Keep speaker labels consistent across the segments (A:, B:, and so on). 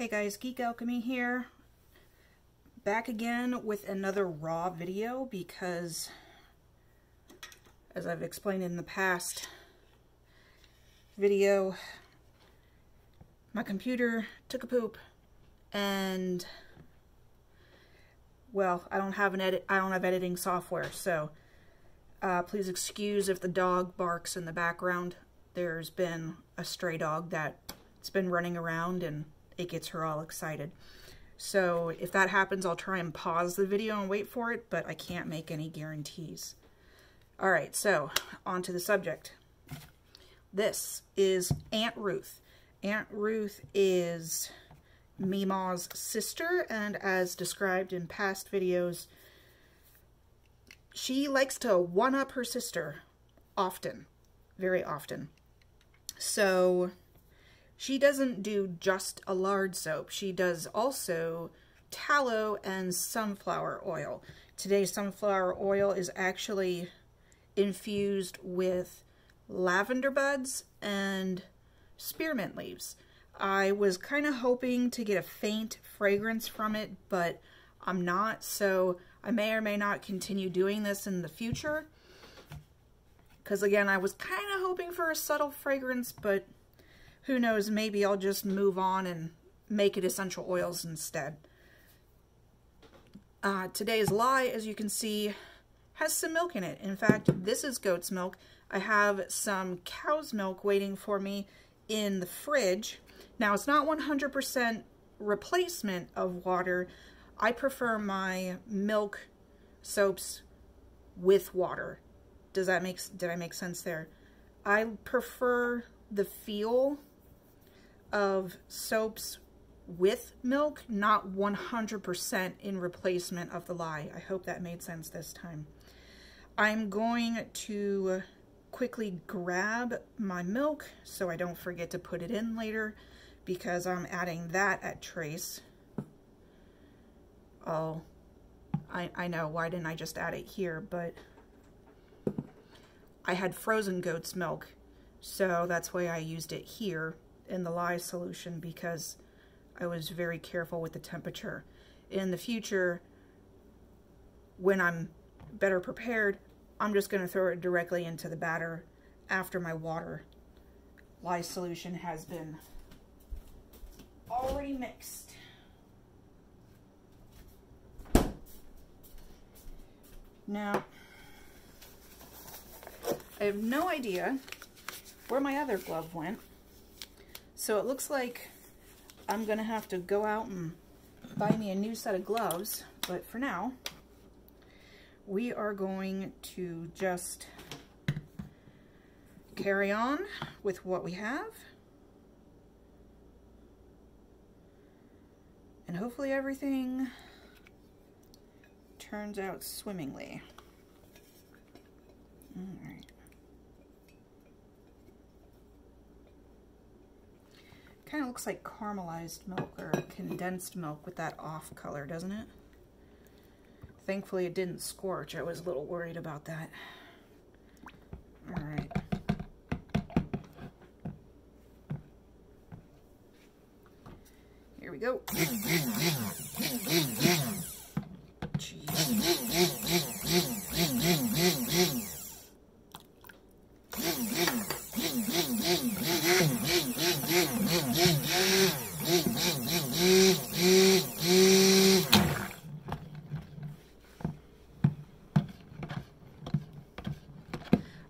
A: Hey guys, Geek Alchemy here, back again with another raw video because, as I've explained in the past video, my computer took a poop and, well, I don't have editing software, so please excuse if the dog barks in the background. There's been a stray dog that's been running around and it gets her all excited. So if that happens, I'll try and pause the video and wait for it, but I can't make any guarantees. All right, so on to the subject. This is Aunt Ruth. Aunt Ruth is MeMaw's sister, and as described in past videos, she likes to one-up her sister often, very often. So she doesn't do just a lard soap. She does also tallow and sunflower oil. Today's sunflower oil is actually infused with lavender buds and spearmint leaves. I was kind of hoping to get a faint fragrance from it, but I'm not, so I may or may not continue doing this in the future. Because again, I was kind of hoping for a subtle fragrance, but who knows, maybe I'll just move on and make it essential oils instead. Today's lye, as you can see, has some milk in it. In fact, this is goat's milk. I have some cow's milk waiting for me in the fridge. Now, it's not 100% replacement of water. I prefer my milk soaps with water. Did I make sense there? I prefer the feel of soaps with milk, not 100% in replacement of the lye. I hope that made sense this time. I'm going to quickly grab my milk so I don't forget to put it in later, because I'm adding that at trace. Oh, I know, why didn't I just add it here? But I had frozen goat's milk, so that's why I used it here in the lye solution, because I was very careful with the temperature. In the future, when I'm better prepared, I'm just going to throw it directly into the batter after my water lye solution has been already mixed. Now, I have no idea where my other glove went, so it looks like I'm gonna have to go out and buy me a new set of gloves, but for now, we are going to just carry on with what we have, and hopefully everything turns out swimmingly. All right. Kind of looks like caramelized milk or condensed milk with that off color, doesn't it? Thankfully it didn't scorch. I was a little worried about that. All right. Here we go.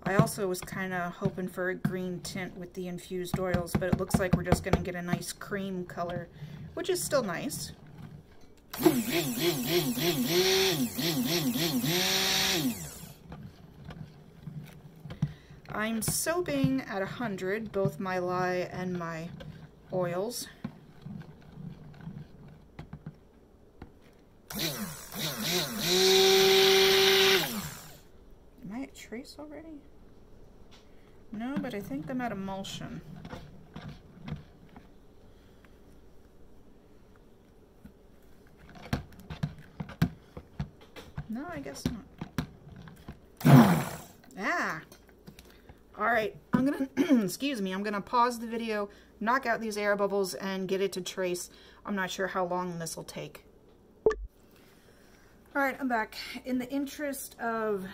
A: I also was kind of hoping for a green tint with the infused oils, but it looks like we're just going to get a nice cream color, which is still nice. I'm soaping at 100, both my lye and my oils. Am I at trace already? No, but I think I'm at emulsion. No, I guess not. Ah! Alright, I'm gonna, excuse me, I'm gonna pause the video, knock out these air bubbles, and get it to trace. I'm not sure how long this will take. All right, I'm back. In the interest of,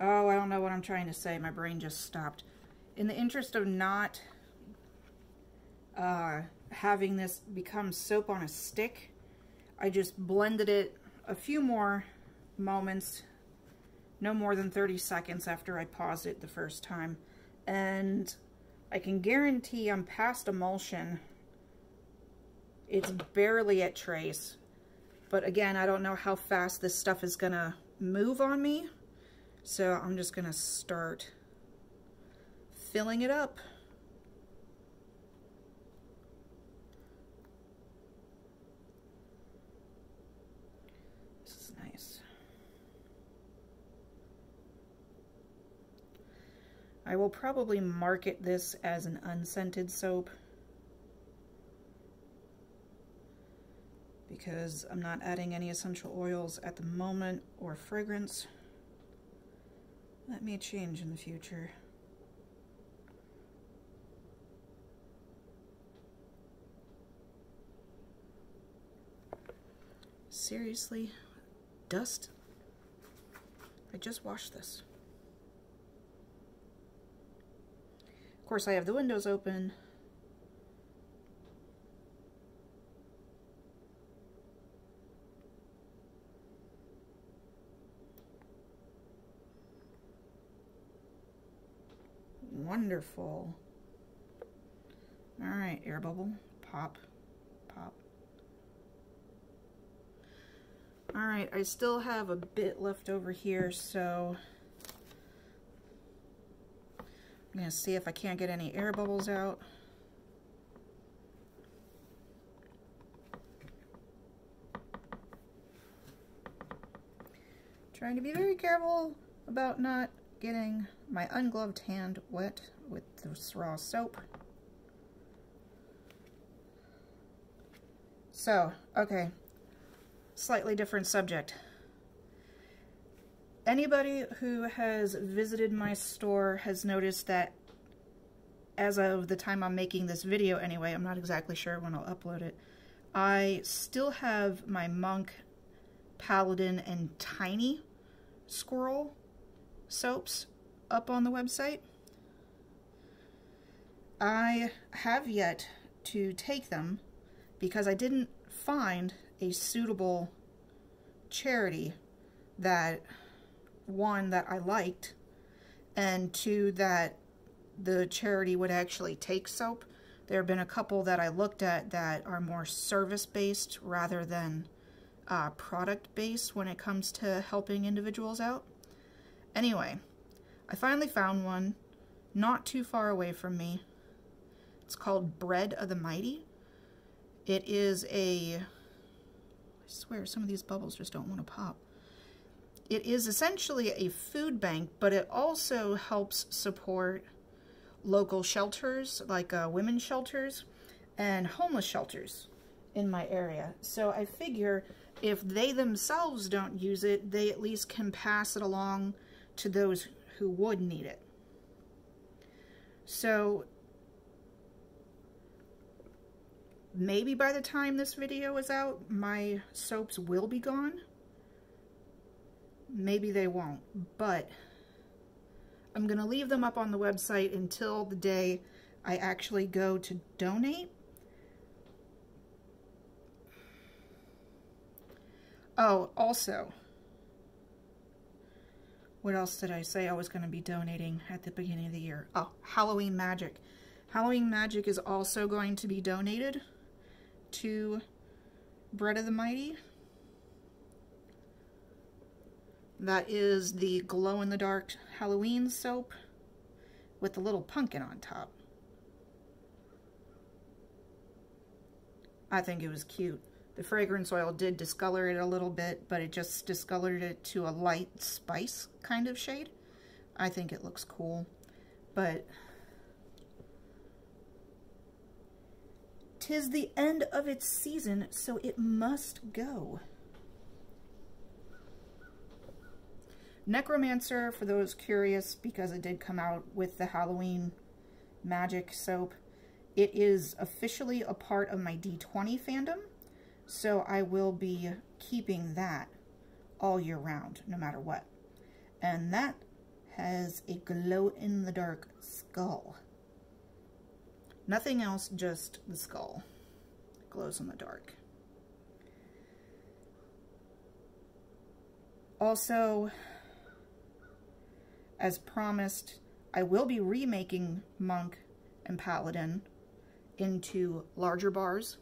A: oh, I don't know what I'm trying to say. My brain just stopped. In the interest of not having this become soap on a stick, I just blended it a few more moments, no more than 30 seconds after I paused it the first time. And I can guarantee I'm past emulsion. It's barely at trace. But again, I don't know how fast this stuff is gonna move on me. So I'm just gonna start filling it up. This is nice. I will probably market this as an unscented soap because I'm not adding any essential oils at the moment or fragrance. That may change in the future. Seriously? Dust? I just washed this. Of course, I have the windows open. Wonderful. All right, air bubble, pop, pop. All right, I still have a bit left over here, so I'm gonna see if I can't get any air bubbles out. Trying to be very careful about not getting my ungloved hand wet with this raw soap. So, okay, slightly different subject. Anybody who has visited my store has noticed that as of the time I'm making this video anyway, I'm not exactly sure when I'll upload it, I still have my Monk, Paladin, and Tiny Squirrel soaps up on the website. I have yet to take them because I didn't find a suitable charity that, one, that I liked, and two, that the charity would actually take soap. There have been a couple that I looked at that are more service-based rather than product-based when it comes to helping individuals out. Anyway, I finally found one not too far away from me. It's called Bread of the Mighty. It is a, I swear some of these bubbles just don't want to pop. It is essentially a food bank, but it also helps support local shelters, like women's shelters and homeless shelters in my area. So I figure if they themselves don't use it, they at least can pass it along to those who would need it. So maybe by the time this video is out, my soaps will be gone. Maybe they won't, but I'm gonna leave them up on the website until the day I actually go to donate. Oh, also, what else did I say I was going to be donating at the beginning of the year? Oh, Halloween Magic. Halloween Magic is also going to be donated to Bread of the Mighty. That is the glow-in-the-dark Halloween soap with the little pumpkin on top. I think it was cute. The fragrance oil did discolor it a little bit, but it just discolored it to a light spice kind of shade. I think it looks cool, but 'tis the end of its season, so it must go. Necromancer, for those curious, because it did come out with the Halloween magic soap, it is officially a part of my D20 fandom, so I will be keeping that all year round, no matter what. And that has a glow-in-the-dark skull. Nothing else, just the skull. Glows in the dark. Also, as promised, I will be remaking Monk and Paladin into larger bars.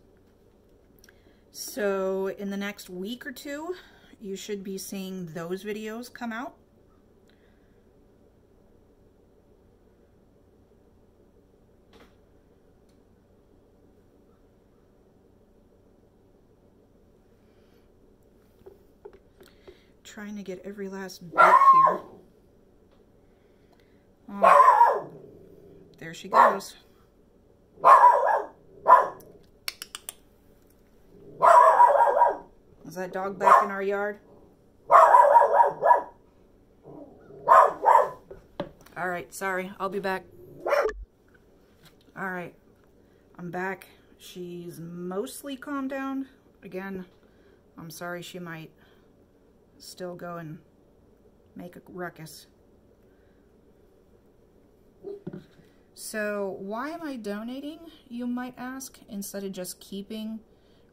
A: So in the next week or two, you should be seeing those videos come out. Trying to get every last bit here. Oh, there she goes. Is that dog back in our yard? Alright, sorry. I'll be back. Alright, I'm back. She's mostly calmed down. Again, I'm sorry she might still go and make a ruckus. So why am I donating, you might ask, instead of just keeping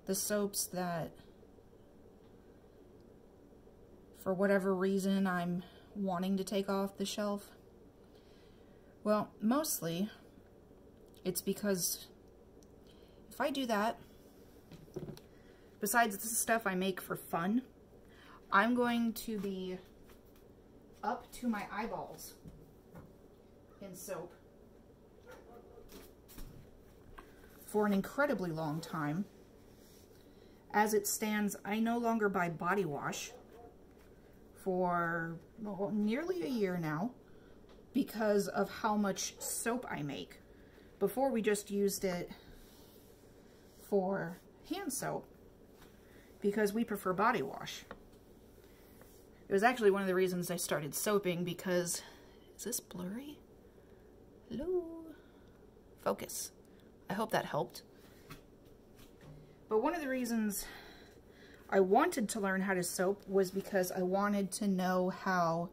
A: the soaps that for whatever reason I'm wanting to take off the shelf? Well, mostly it's because if I do that, besides the stuff I make for fun, I'm going to be up to my eyeballs in soap for an incredibly long time. As it stands, I no longer buy body wash for nearly a year now because of how much soap I make. Before, we just used it for hand soap because we prefer body wash. It was actually one of the reasons I started soaping because... Is this blurry? Hello? Focus. I hope that helped. But one of the reasons I wanted to learn how to soap was because I wanted to know how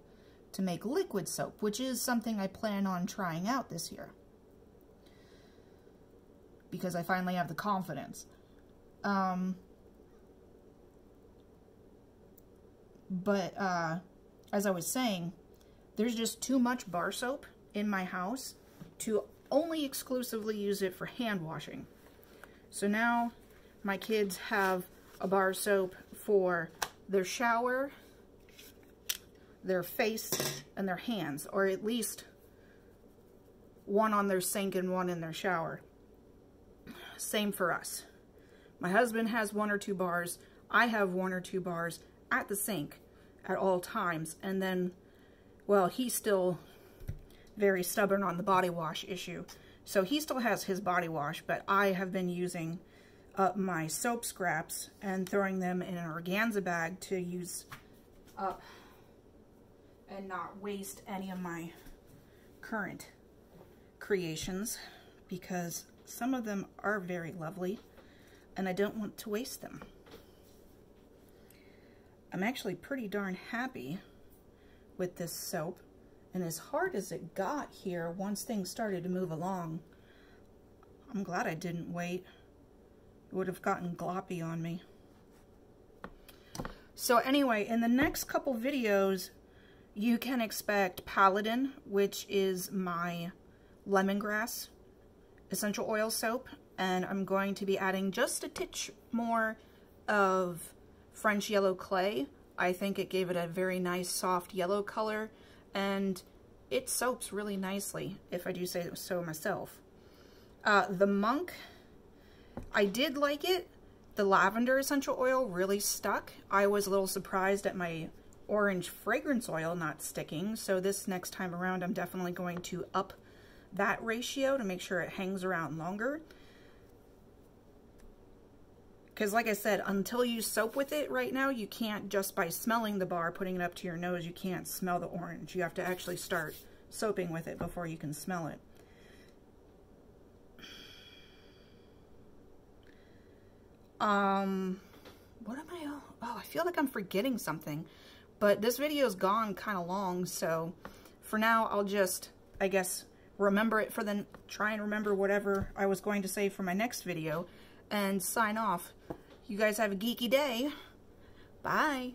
A: to make liquid soap, which is something I plan on trying out this year. Because I finally have the confidence. But as I was saying, there's just too much bar soap in my house to only exclusively use it for hand washing. So now my kids have a bar soap for their shower, their face, and their hands, or at least one on their sink and one in their shower. Same for us. My husband has 1 or 2 bars. I have 1 or 2 bars at the sink at all times. And then, well, he's still very stubborn on the body wash issue. So he still has his body wash, but I have been using up my soap scraps and throwing them in an organza bag to use up and not waste any of my current creations, because some of them are very lovely and I don't want to waste them. I'm actually pretty darn happy with this soap, and as hard as it got here once things started to move along, I'm glad I didn't wait. It would have gotten gloppy on me. So anyway, in the next couple videos, you can expect Paladin, which is my lemongrass essential oil soap, and I'm going to be adding just a titch more of French yellow clay. I think it gave it a very nice soft yellow color, and it soaps really nicely, if I do say so myself. The Monk, I did like it. The lavender essential oil really stuck. I was a little surprised at my orange fragrance oil not sticking, so this next time around I'm definitely going to up that ratio to make sure it hangs around longer. Because like I said, until you soap with it right now, you can't just by smelling the bar, putting it up to your nose, you can't smell the orange. You have to actually start soaping with it before you can smell it. What am I, oh, I feel like I'm forgetting something, but this video's gone kind of long, so for now, I'll just, I guess, remember it for the, try and remember whatever I was going to say for my next video, and sign off. You guys have a geeky day. Bye.